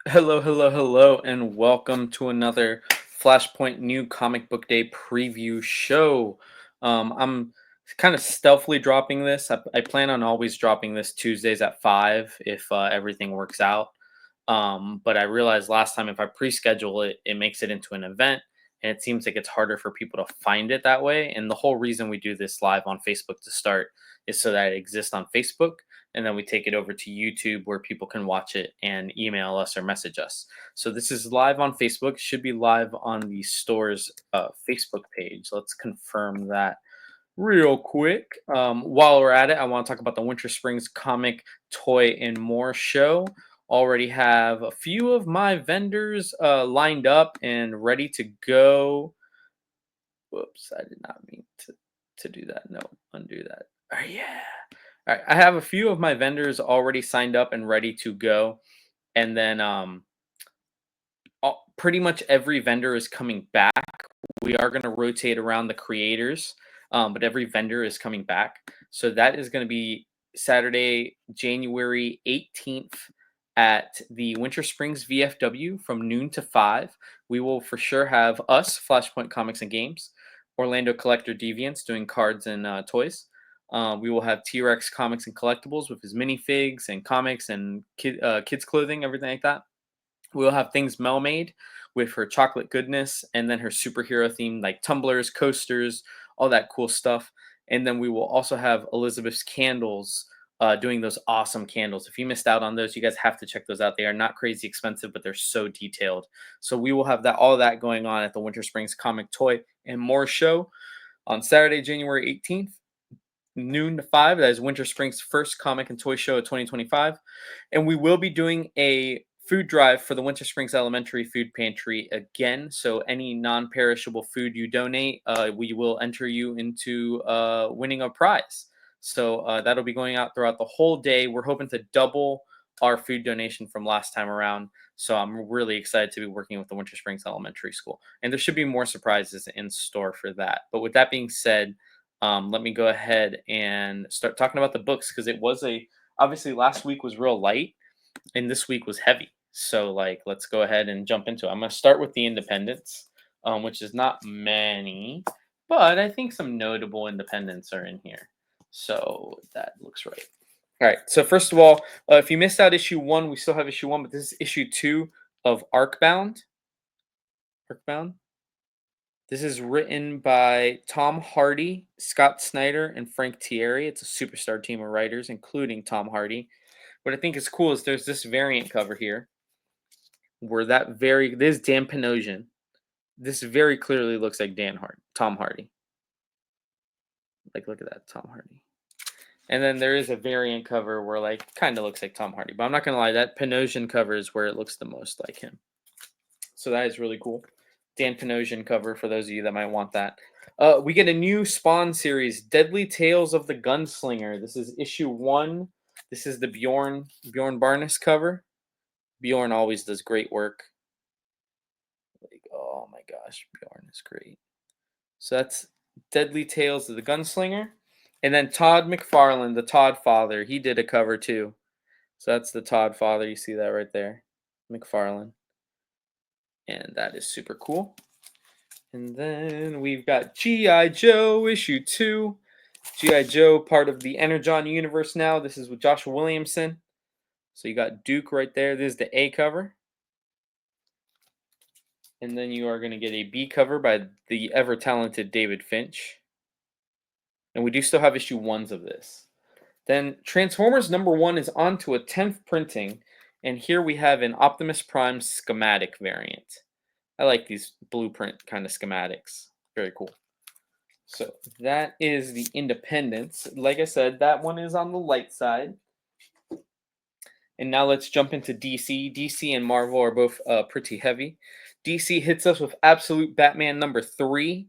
Hello, hello, hello, and welcome to another Flashpoint New Comic Book Day preview show. I'm kind of stealthily dropping this. I plan on always dropping this Tuesdays at 5 if everything works out. But I realized last time if I pre-schedule it, it makes it into an event, and it seems like it's harder for people to find it that way. And the whole reason we do this live on Facebook to start is so that it exists on Facebook, and then we take it over to YouTube where people can watch it and email us or message us. So this is live on Facebook. Should be live on the store's Facebook page. Let's confirm that real quick. While we're at it, I want to talk about the Winter Springs Comic, Toy, and More show. Already have a few of my vendors lined up and ready to go. Whoops, I did not mean to do that. No, undo that. Oh, yeah. All right, I have a few of my vendors already signed up and ready to go, and then pretty much every vendor is coming back. We are going to rotate around the creators, but every vendor is coming back. So that is going to be Saturday, January 18th at the Winter Springs VFW from noon to 5. We will for sure have us, Flashpoint Comics and Games, Orlando Collector Deviants doing cards and toys. We will have T-Rex Comics and Collectibles with his minifigs and comics and kids clothing, everything like that. We'll have things Mel made with her chocolate goodness, and then her superhero theme like tumblers, coasters, all that cool stuff. And then we will also have Elizabeth's candles doing those awesome candles. If you missed out on those, you guys have to check those out. They are not crazy expensive, but they're so detailed. So we will have that all that going on at the Winter Springs Comic Toy and More show on Saturday, January 18th. Noon to 5. That is Winter Springs' first comic and toy show of 2025. And we will be doing a food drive for the Winter Springs Elementary Food Pantry again. So any non-perishable food you donate, we will enter you into winning a prize. So that'll be going out throughout the whole day. We're hoping to double our food donation from last time around. So I'm really excited to be working with the Winter Springs Elementary School. And there should be more surprises in store for that. But with that being said, let me go ahead and start talking about the books because it was obviously last week was real light and this week was heavy. So let's go ahead and jump into it. I'm gonna start with the independents, which is not many, but I think some notable independents are in here. So that looks right. All right. So first of all, if you missed out issue 1, we still have issue 1, but this is issue 2 of Arcbound. Arcbound. This is written by Tom Hardy, Scott Snyder, and Frank Thierry. It's a superstar team of writers, including Tom Hardy. What I think is cool is there's this variant cover here where this is Dan Panosian. This very clearly looks like Tom Hardy. Look at that, Tom Hardy. And then there is a variant cover where kind of looks like Tom Hardy, but I'm not gonna lie, that Panosian cover is where it looks the most like him. So that is really cool. Dan Panosian cover for those of you that might want that. We get a new Spawn series, Deadly Tales of the Gunslinger. This is issue 1. This is the Bjorn Barnes cover. Bjorn always does great work. Oh my gosh, Bjorn is great. So that's Deadly Tales of the Gunslinger. And then Todd McFarlane, the Todd father, he did a cover too. So that's the Todd father. You see that right there, McFarlane. And that is super cool. And then we've got G.I. Joe issue 2. G.I. Joe, part of the Energon universe now. This is with Joshua Williamson. So you got Duke right there. This is the A cover. And then you are going to get a B cover by the ever-talented David Finch. And we do still have issue 1s of this. Then Transformers #1 is on to a 10th printing. And here we have an Optimus Prime schematic variant. I like these blueprint kind of schematics. Very cool. So that is the Independence. Like I said, that one is on the light side. And now let's jump into DC. DC and Marvel are both pretty heavy. DC hits us with Absolute Batman #3.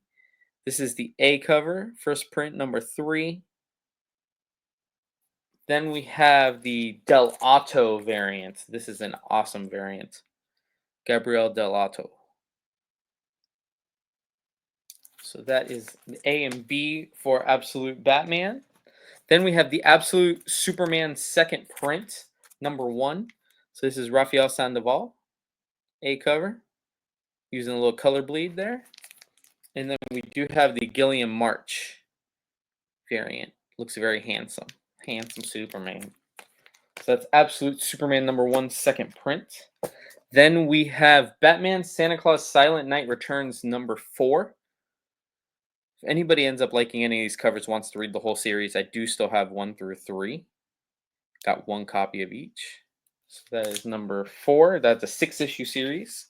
This is the A cover, first print #3. Then we have the Del Otto variant. This is an awesome variant. Gabriel Del Otto. So that is the A and B for Absolute Batman. Then we have the Absolute Superman second print, #1. So this is Rafael Sandoval. A cover, using a little color bleed there. And then we do have the Gilliam March variant. Looks very handsome. Handsome Superman. So that's Absolute Superman #1 second print. Then we have Batman Santa Claus Silent Night Returns #4. If anybody ends up liking any of these covers, wants to read the whole series, I do still have 1 through 3. Got 1 copy of each. So that is #4. That's a 6-issue series.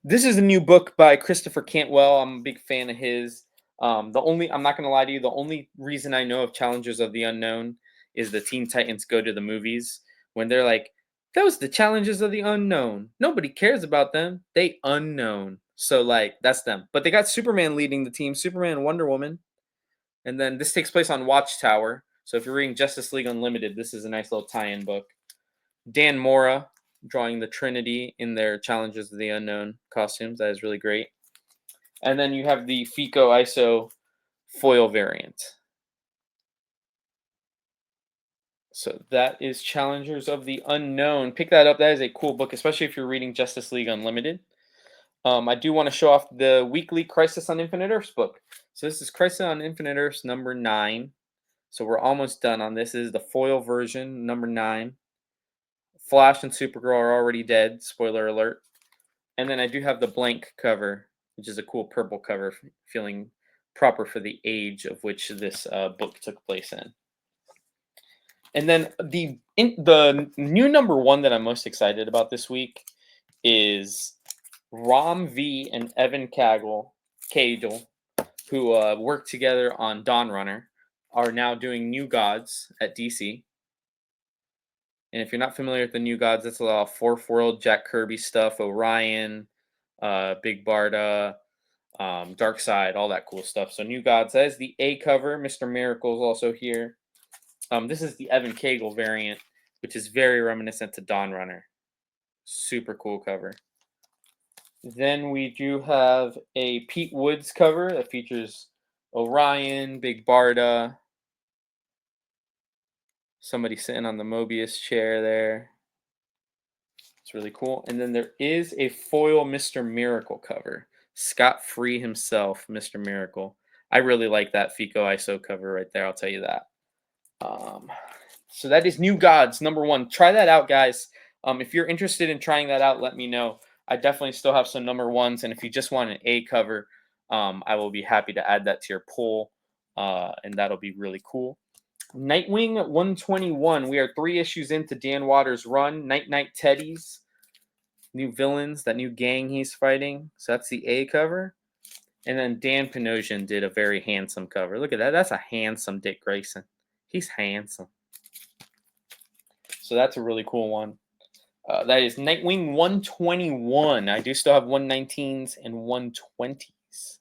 This is a new book by Christopher Cantwell. I'm a big fan of his. I'm not gonna lie to you, the only reason I know of Challengers of the Unknown is the Teen Titans Go to the Movies, when they're like, that was the Challengers of the Unknown. Nobody cares about them. They unknown. So like that's them. But they got Superman leading the team, Superman and Wonder Woman. And then this takes place on Watchtower. So if you're reading Justice League Unlimited, this is a nice little tie-in book. Dan Mora drawing the Trinity in their Challengers of the Unknown costumes. That is really great. And then you have the FICO ISO foil variant. So that is Challengers of the Unknown. Pick that up. That is a cool book, especially if you're reading Justice League Unlimited. I do want to show off the weekly Crisis on Infinite Earths book. So this is Crisis on Infinite Earths #9. So we're almost done on this. This is the foil version, #9. Flash and Supergirl are already dead. Spoiler alert. And then I do have the blank cover, which is a cool purple cover, feeling proper for the age of which this book took place in. And then the new #1 that I'm most excited about this week is Rom V and Evan Cagle, who worked together on Dawn Runner, are now doing New Gods at DC. And if you're not familiar with the New Gods, that's a lot of Fourth World, Jack Kirby stuff, Orion, Big Barda, Darkseid, all that cool stuff. So New Gods, that is the A cover. Mr. Miracle is also here. This is the Evan Cagle variant, which is very reminiscent to Dawn Runner. Super cool cover. Then we do have a Pete Woods cover that features Orion, Big Barda, somebody sitting on the Mobius chair there. It's really cool. And then there is a foil Mr. Miracle cover. Scott Free himself, Mr. Miracle. I really like that FICO ISO cover right there, I'll tell you that. So that is New Gods #1. Try that out, guys. If you're interested in trying that out, let me know. I definitely still have some #1s, and if you just want an A cover, I will be happy to add that to your pull, and that'll be really cool. Nightwing 121. We are 3 issues into Dan Waters' run. Night Night Teddies, new villains, that new gang he's fighting. So that's the A cover. And then Dan Panosian did a very handsome cover. Look at that. That's a handsome Dick Grayson. He's handsome. So that's a really cool one. That is Nightwing 121. I do still have 119s and 120s.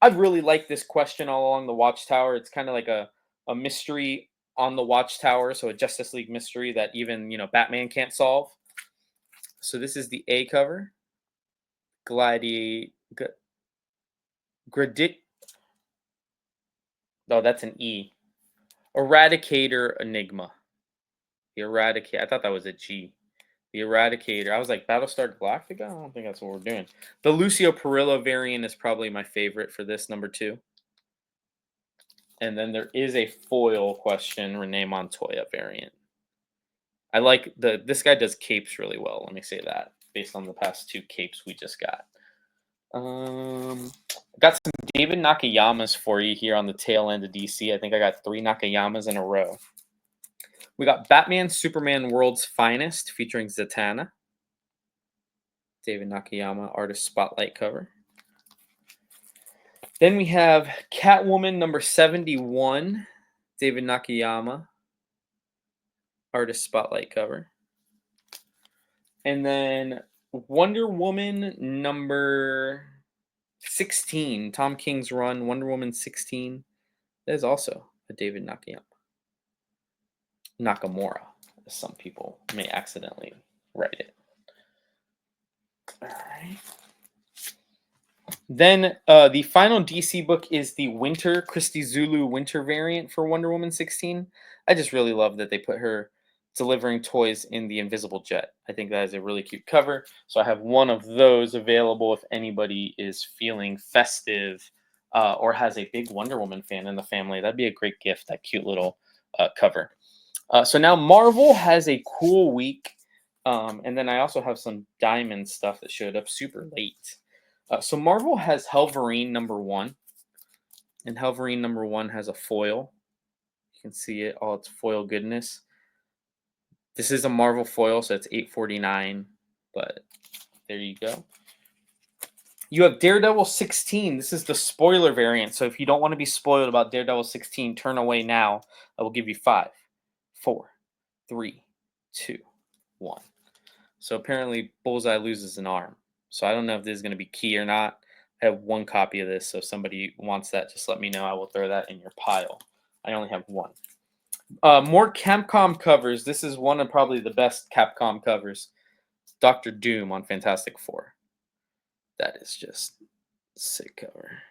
I really like this question all along the Watchtower. It's kind of like a mystery on the Watchtower, so a Justice League mystery that even Batman can't solve. So this is the A cover. Oh, that's an E. Eradicator Enigma. The Eradicator. I thought that was a G. The Eradicator. I was like, Battlestar Galactica? I don't think that's what we're doing. The Lucio Perillo variant is probably my favorite for this #2. And then there is a foil question, Renee Montoya variant. I like this guy does capes really well. Let me say that based on the past 2 capes we just got. Got some David Nakayamas for you here on the tail end of DC. I think I got 3 Nakayamas in a row. We got Batman Superman World's Finest featuring Zatanna. David Nakayama artist spotlight cover. Then we have Catwoman #71, David Nakayama artist spotlight cover. And then Wonder Woman #16, Tom King's run, Wonder Woman 16. That is also a David Nakamura, as some people may accidentally write it. All right. Then the final DC book is the Christy Zulu Winter variant for Wonder Woman 16. I just really love that they put her delivering toys in the invisible jet. I think that is a really cute cover. So I have one of those available if anybody is feeling festive or has a big Wonder Woman fan in the family. That'd be a great gift, that cute little cover. So now Marvel has a cool week. And then I also have some Diamond stuff that showed up super late. So Marvel has Helverine #1. And Helverine #1 has a foil. You can see it, all its foil goodness. This is a Marvel foil, so it's $8.49, but there you go. You have Daredevil 16. This is the spoiler variant, so if you don't want to be spoiled about Daredevil 16, turn away now. I will give you 5, 4, 3, 2, 1. So apparently Bullseye loses an arm. So I don't know if this is going to be key or not. I have one copy of this, so if somebody wants that, just let me know. I will throw that in your pile. I only have one. More Capcom covers. This is one of probably the best Capcom covers. Doctor Doom on Fantastic Four. That is just a sick cover.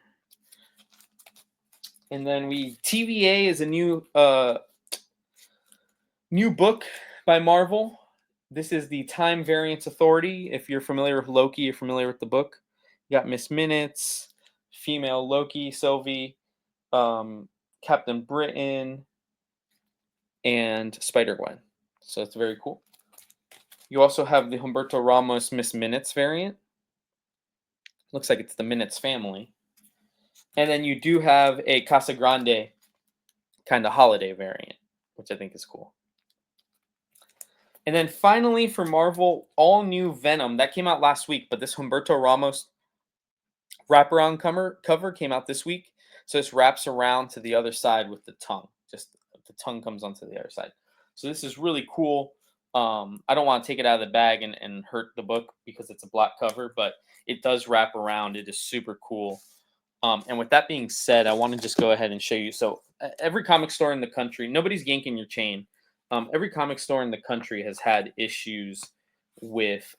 And then TVA is a new book by Marvel. This is the Time Variance Authority. If you're familiar with Loki, you're familiar with the book. You got Miss Minutes, female Loki, Sylvie, Captain Britain, and Spider-Gwen. So it's very cool. You also have the Humberto Ramos Miss Minutes variant. Looks like it's the Minutes family. And then you do have a Casa Grande kind of holiday variant, which I think is cool. And then finally for Marvel, all new Venom. That came out last week, but this Humberto Ramos wraparound cover came out this week. So this wraps around to the other side with the tongue. Just the tongue comes onto the other side. So this is really cool. I don't want to take it out of the bag and hurt the book because it's a black cover, but it does wrap around. It is super cool. And with that being said, I want to just go ahead and show you. So every comic store in the country, nobody's yanking your chain. Every comic store in the country has had issues with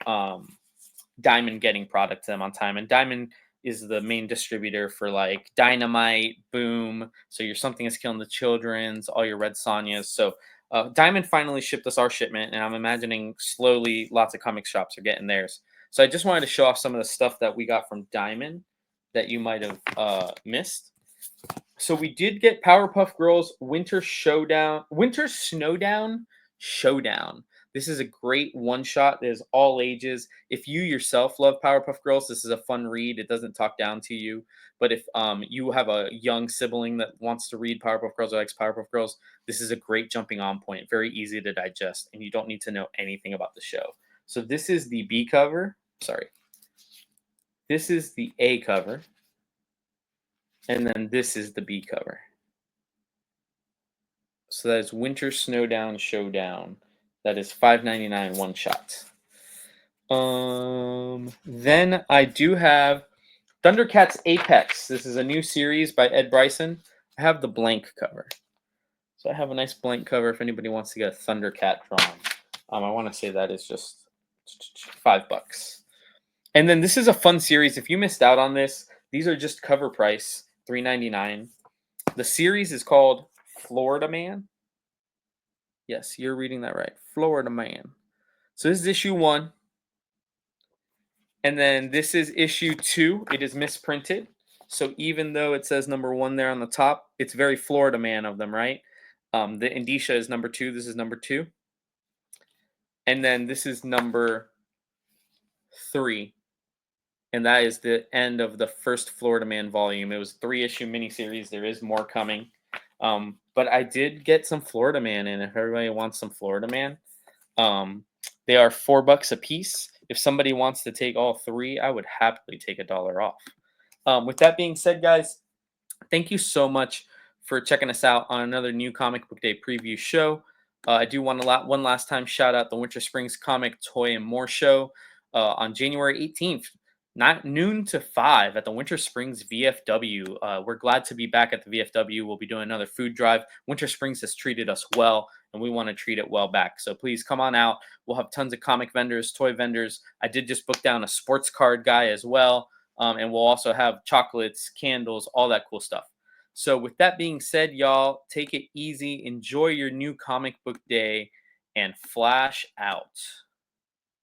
Diamond getting product to them on time. And Diamond is the main distributor for like Dynamite, Boom. So your Something Is Killing the Children's, all your Red Sonjas. So Diamond finally shipped us our shipment, and I'm imagining slowly lots of comic shops are getting theirs. So I just wanted to show off some of the stuff that we got from Diamond that you might have missed. So we did get Powerpuff Girls Winter Snowdown Showdown. This is a great one-shot. There's all ages. If you yourself love Powerpuff Girls, this is a fun read. It doesn't talk down to you. But if you have a young sibling that wants to read Powerpuff Girls or likes Powerpuff Girls, this is a great jumping on point. Very easy to digest, and you don't need to know anything about the show. So this is the B cover. Sorry. This is the A cover. And then this is the B cover. So that is Winter Snowdown Showdown. That is $5.99 one shot. Then I do have Thundercats Apex. This is a new series by Ed Bryson. I have the blank cover. So I have a nice blank cover if anybody wants to get a Thundercat drawn. I want to say that is just $5. And then this is a fun series. If you missed out on this, these are just cover price, $3.99. The series is called Florida Man. Yes, you're reading that right. Florida Man. So this is issue 1. And then this is issue 2. It is misprinted. So even though it says #1 there on the top, it's very Florida Man of them, right? The indicia is #2. This is #2. And then this is #3. And that is the end of the first Florida Man volume. It was a 3-issue miniseries. There is more coming. But I did get some Florida Man in. If everybody wants some Florida Man, they are $4 a piece. If somebody wants to take all 3, I would happily take $1 off. With that being said, guys, thank you so much for checking us out on another new Comic Book Day preview show. I do want to one last time shout out the Winter Springs Comic Toy and More show on January 18th. Noon to 5 at the Winter Springs VFW. We're glad to be back at the VFW. We'll be doing another food drive. Winter Springs has treated us well, and we want to treat it well back. So please come on out. We'll have tons of comic vendors, toy vendors. I did just book down a sports card guy as well. And we'll also have chocolates, candles, all that cool stuff. So with that being said, y'all, take it easy. Enjoy your new comic book day. and flash out.